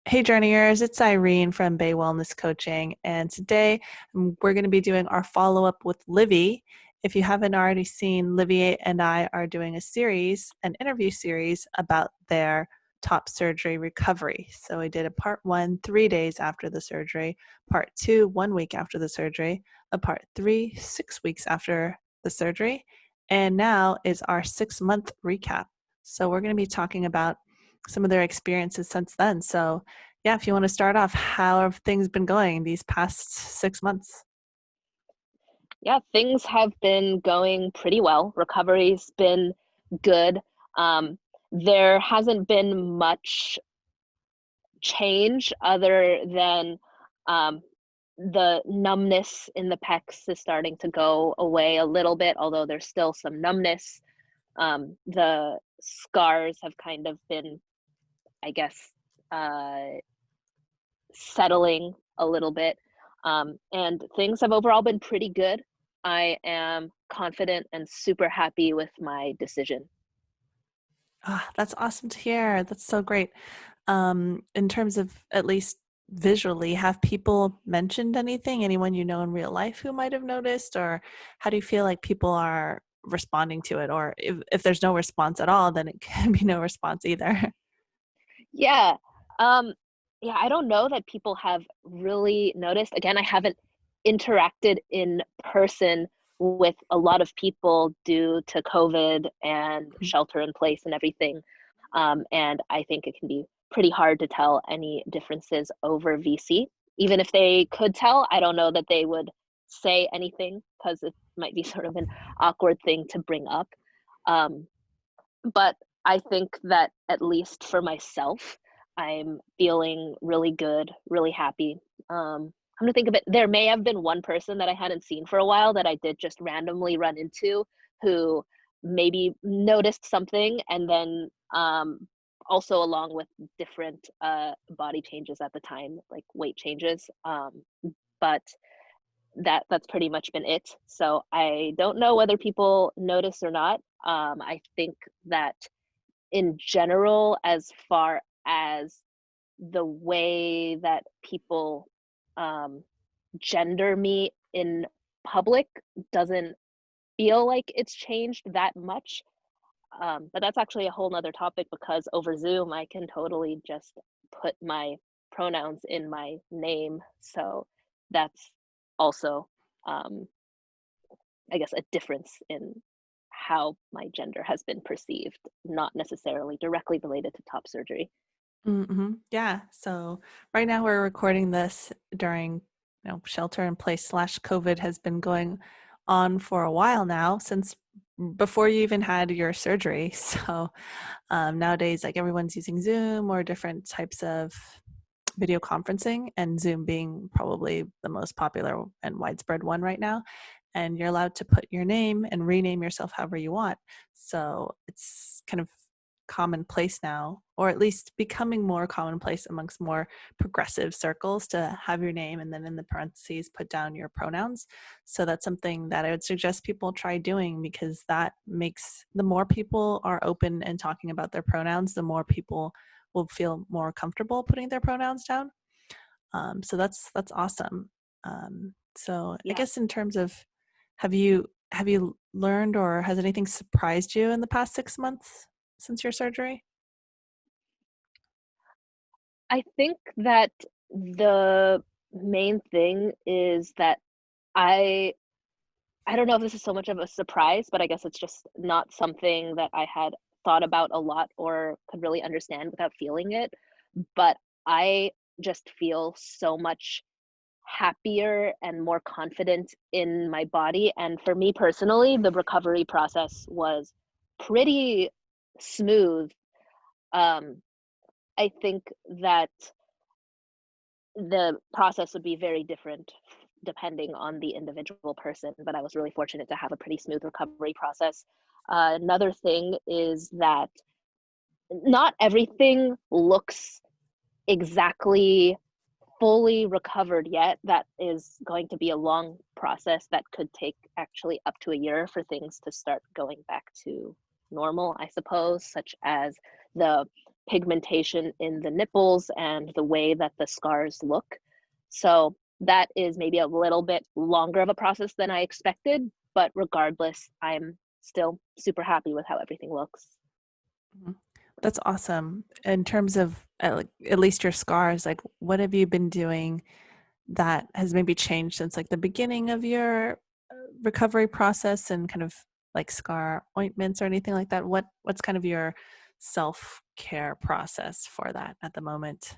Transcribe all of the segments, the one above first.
Hey, journeyers, it's Irene from Bay Wellness Coaching, and today we're going to be doing our follow up with Livvie. If you haven't already seen, Livvie and I are doing a series, an interview series about their top surgery recovery. So we did a part one, 3 days after the surgery, part two, 1 week after the surgery, a part three, 6 weeks after the surgery, and now is our 6 month recap. So we're going to be talking about some of their experiences since then. So yeah, if you want to start off, how have things been going these past 6 months? Yeah, things have been going pretty well. Recovery's been good. There hasn't been much change other than um, the numbness in the pecs is starting to go away a little bit, although there's still some numbness. The scars have kind of been, I guess, uh, settling a little bit. And things have overall been pretty good. I am confident and super happy with my decision. Ah, that's awesome to hear. That's so great. In terms of at least visually, have people mentioned anything? Anyone you know in real life who might have noticed, or how do you feel like people are responding to it? Or if there's no response at all, then it can be no response either. Yeah. Um, yeah, I don't know that people have really noticed. Again, I haven't interacted in person with a lot of people due to COVID and shelter in place and everything. And I think it can be pretty hard to tell any differences over VC. Even if they could tell, I don't know that they would say anything because it might be sort of an awkward thing to bring up. Um, but I think that at least for myself, I'm feeling really good, really happy. I'm gonna think of it. There may have been one person that I hadn't seen for a while that I did just randomly run into who maybe noticed something and then also along with different body changes at the time, like weight changes. But that's pretty much been it. So I don't know whether people notice or not. I think that in general, as far as the way that people um, gender me in public doesn't feel like it's changed that much. But that's actually a whole nother topic because over Zoom, I can totally just put my pronouns in my name. So that's also, um, I guess, a difference in how my gender has been perceived, not necessarily directly related to top surgery. Yeah. So right now we're recording this during, shelter in place slash COVID has been going on for a while now since before you even had your surgery. So nowadays, like everyone's using Zoom or different types of video conferencing, and Zoom being probably the most popular and widespread one right now. And you're allowed to put your name and rename yourself however you want. So it's kind of commonplace now, or at least becoming more commonplace amongst more progressive circles to have your name and then in the parentheses put down your pronouns. So that's something that I would suggest people try doing, because that makes, the more people are open and talking about their pronouns, the more people will feel more comfortable putting their pronouns down. So that's awesome. So I Yeah, guess in terms of, have you learned, or has anything surprised you in the past 6 months since your surgery? I think that the main thing is that I I don't know if this is so much of a surprise, but I guess it's just not something that I had thought about a lot or could really understand without feeling it. But I just feel so much happier and more confident in my body. And for me personally, the recovery process was pretty smooth. Um, I think that the process would be very different depending on the individual person, but I was really fortunate to have a pretty smooth recovery process. Another thing is that not everything looks exactly fully recovered yet. That is going to be a long process that could take actually up to a year for things to start going back to normal, I suppose, such as the pigmentation in the nipples and the way that the scars look. So that is maybe a little bit longer of a process than I expected, but regardless, I'm still super happy with how everything looks. Mhm. That's awesome. In terms of like, at least your scars, like what have you been doing that has maybe changed since like the beginning of your recovery process and kind of like scar ointments or anything like that? What's kind of your self-care process for that at the moment?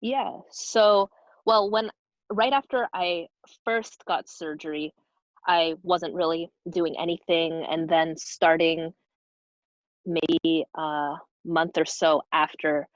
Yeah. So, well, when right after I first got surgery, I wasn't really doing anything. And then starting maybe a month or so after,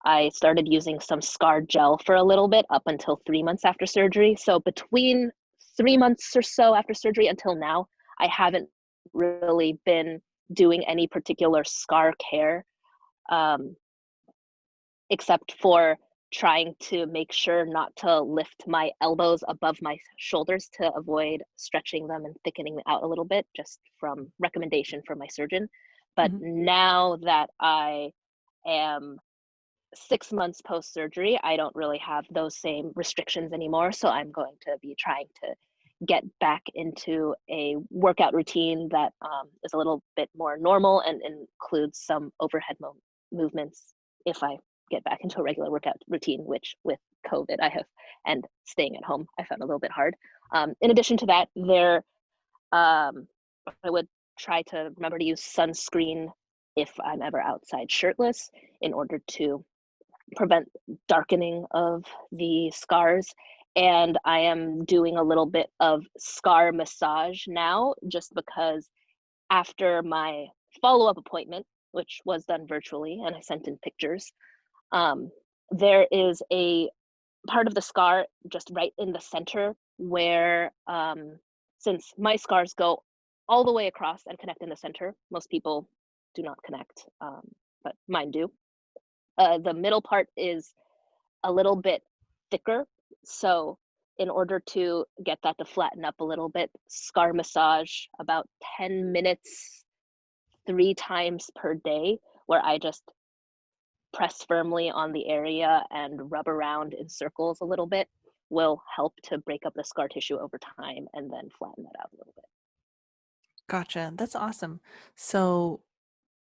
I started using some scar gel for a little bit up until 3 months after surgery. So, between 3 months or so after surgery until now, I haven't really been doing any particular scar care. Um, except for trying to make sure not to lift my elbows above my shoulders to avoid stretching them and thickening them out a little bit, just from recommendation from my surgeon. But Mhm. now that I am 6 months post surgery, I don't really have those same restrictions anymore. So I'm going to be trying to get back into a workout routine that is a little bit more normal and includes some overhead movements if I get back into a regular workout routine, which with COVID I have, and staying at home, I found a little bit hard. In addition to that, um, I would try to remember to use sunscreen if I'm ever outside shirtless in order to prevent darkening of the scars. And I am doing a little bit of scar massage now, just because after my follow up appointment, which was done virtually, and I sent in pictures, um, there is a part of the scar just right in the center where, since my scars go all the way across and connect in the center, most people do not connect, but mine do. The middle part is a little bit thicker. So, in order to get that to flatten up a little bit, scar massage about 10 minutes, 3 times per day, where I just press firmly on the area and rub around in circles a little bit, will help to break up the scar tissue over time and then flatten that out a little bit. Gotcha. That's awesome. So,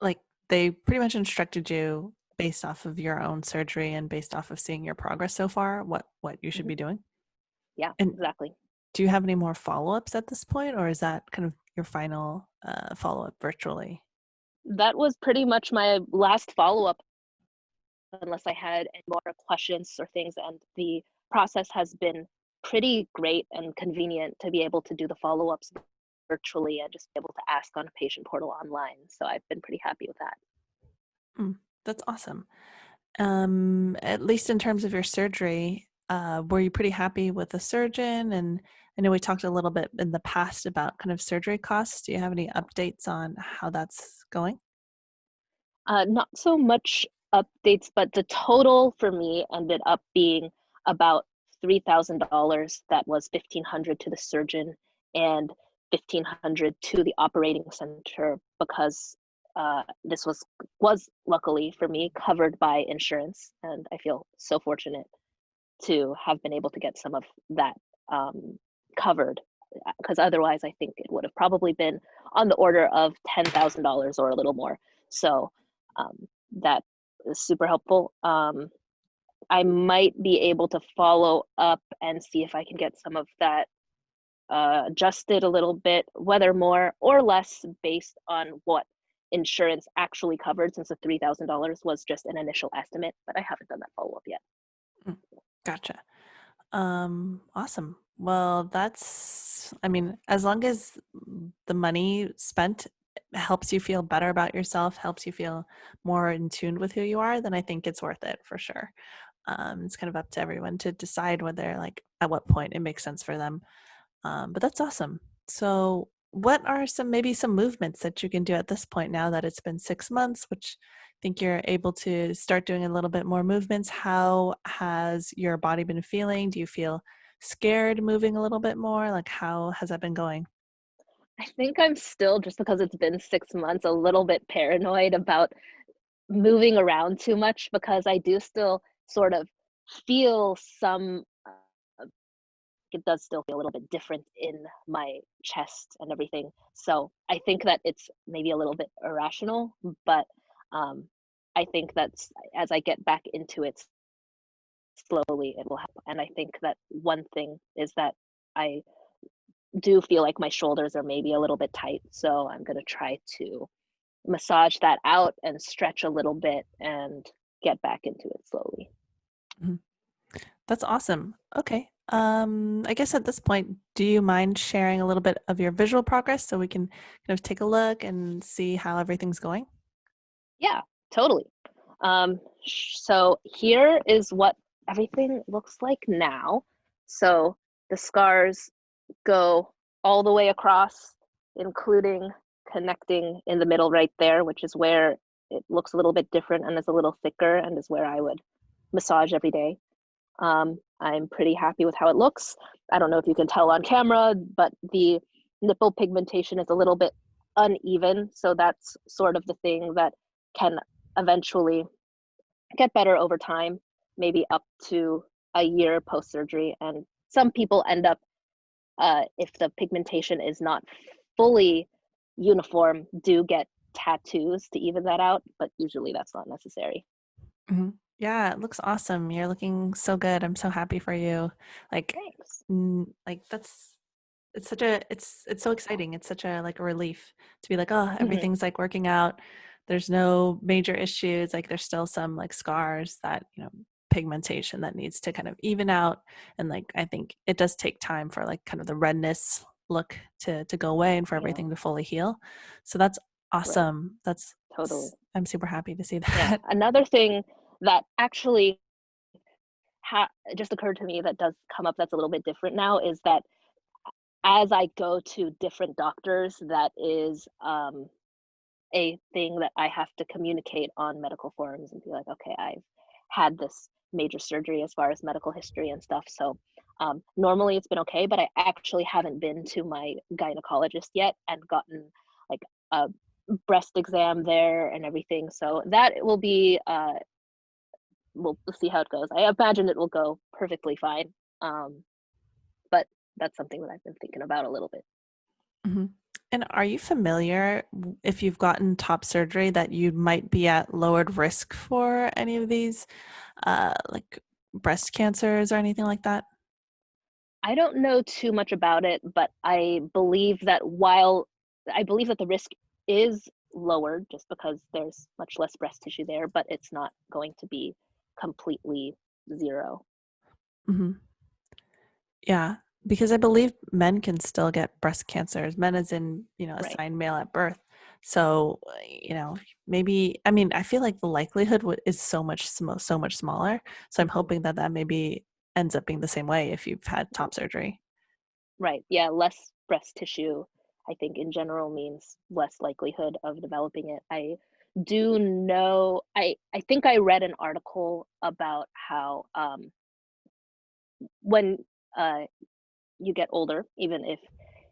like, they pretty much instructed you based off of your own surgery and based off of seeing your progress so far, what you should Mhm. be doing? Yeah, And exactly. do you have any more follow-ups at this point, or is that kind of your final follow-up virtually? That was pretty much my last follow up, unless I had any more questions or things. And the process has been pretty great and convenient to be able to do the follow ups virtually and just be able to ask on a patient portal online. So I've been pretty happy with that. Mm, that's awesome. At least in terms of your surgery, were you pretty happy with the surgeon? And I know we talked a little bit in the past about kind of surgery costs. Do you have any updates on how that's going? Not so much updates, but the total for me ended up being about $3,000. That was 1,500 to the surgeon and 1,500 to the operating center, because this was luckily for me covered by insurance, and I feel so fortunate to have been able to get some of that covered. Because otherwise, I think it would have probably been on the order of $10,000 or a little more. So um, that is super helpful. I might be able to follow up and see if I can get some of that adjusted a little bit, whether more or less based on what insurance actually covered, since the $3,000 was just an initial estimate, but I haven't done that follow up yet. Mm, gotcha. Awesome. Well, I mean, as long as the money spent helps you feel better about yourself, helps you feel more in tune with who you are, then I think it's worth it for sure. It's kind of up to everyone to decide whether, like, at what point it makes sense for them. But that's awesome. So, what are maybe some movements that you can do at this point now that it's been 6 months, which I think you're able to start doing a little bit more movements? How has your body been feeling? Do you feel scared moving a little bit more? Like, how has that been going? I think I'm still, just because it's been 6 months, a little bit paranoid about moving around too much because I do still sort of feel some it does still feel a little bit different in my chest and everything. So I think that it's maybe a little bit irrational, but um, I think that's as I get back into it slowly, it will help. And I think that one thing is that I do feel like my shoulders are maybe a little bit tight. So I'm going to try to massage that out and stretch a little bit and get back into it slowly. Mhm. That's awesome. Okay. I guess at this point, do you mind sharing a little bit of your visual progress so we can kind of take a look and see how everything's going? Yeah, totally. So here is what everything looks like now. So the scars go all the way across, including connecting in the middle right there, which is where it looks a little bit different and is a little thicker and is where I would massage every day. I'm pretty happy with how it looks. I don't know if you can tell on camera, but the nipple pigmentation is a little bit uneven. So that's sort of the thing that can eventually get better over time, maybe up to a year post surgery. And some people end up, if the pigmentation is not fully uniform, do get tattoos to even that out, but usually that's not necessary. Mhm. Yeah, it looks awesome. You're looking so good. I'm so happy for you. Like, Thanks. like that's it's such a it's so exciting. It's such a like a relief to be like, oh, Hmm. everything's like working out. There's no major issues. Like there's still some like scars that, pigmentation that needs to kind of even out. And like I think it does take time for like kind of the redness look to go away and for Yeah, everything to fully heal. So that's right. awesome. Totally. I'm super happy to see Yeah. that. Another thing that actually just occurred to me that does come up that's a little bit different now is that as I go to different doctors, that is a thing that I have to communicate on medical forums and be like, okay, I've had this major surgery as far as medical history and stuff. So normally it's been okay, but I actually haven't been to my gynecologist yet and gotten like a breast exam there and everything. So that will be we'll see how it goes. I imagine it will go perfectly fine. Um, but that's something that I've been thinking about a little bit. Mhm. And are you familiar if you've gotten top surgery that you might be at lowered risk for any of these, like breast cancers or anything like that? I don't know too much about it, but I believe that the risk is lowered just because there's much less breast tissue there, but it's not going to be completely zero. Mhm. Yeah, because I believe men can still get breast cancers, men as in, Right. assigned male at birth. So, maybe, I mean, I feel like the likelihood is so much smaller. So I'm Hmm. hoping that that maybe ends up being the same way if you've had top surgery. Right. Yeah. Less breast tissue, I think, in general means less likelihood of developing it. I do know, I think I read an article about how when uh, you get older, even if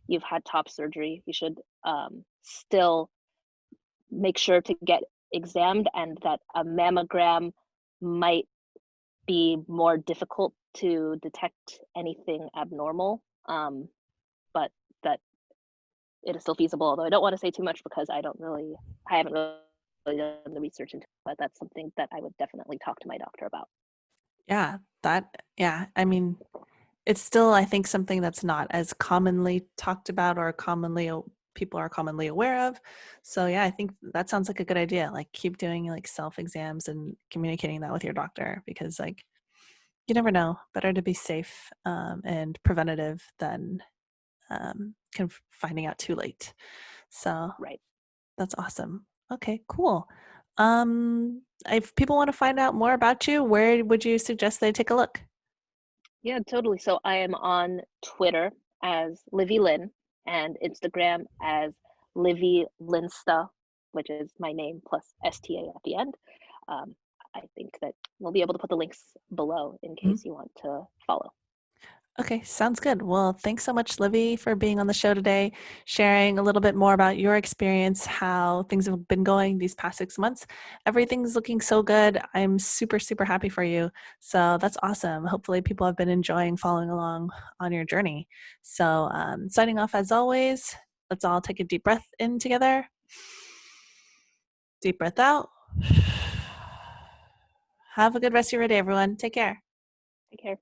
you've had top surgery, you should still make sure to get examined, and that a mammogram might be more difficult to detect anything abnormal, but that it is still feasible. Although I don't want to say too much because I haven't really done the research into it, but that's something that I would definitely talk to my doctor about. Yeah, I mean, it's still, I think, something that's not as commonly talked about or people are commonly aware of. So yeah, I think that sounds like a good idea. Like keep doing like self exams and communicating that with your doctor because like you never know. Better to be safe and preventative than finding out too late. So Right. that's awesome. Okay, cool. If people want to find out more about you, where would you suggest they take a look? Yeah, totally. So I am on Twitter as Livvie Lin and Instagram as Livvie Linsta, which is my name plus STA at the end. Um, I think that we'll be able to put the links below in Mhm. case you want to follow. Okay, sounds good. Well, thanks so much, Livvie, for being on the show today, sharing a little bit more about your experience, how things have been going these past 6 months. Everything's looking so good. I'm super, super happy for you. So that's awesome. Hopefully, people have been enjoying following along on your journey. So, signing off as always, let's all take a deep breath in together. Deep breath out. Have a good rest of your day, everyone. Take care. Take care.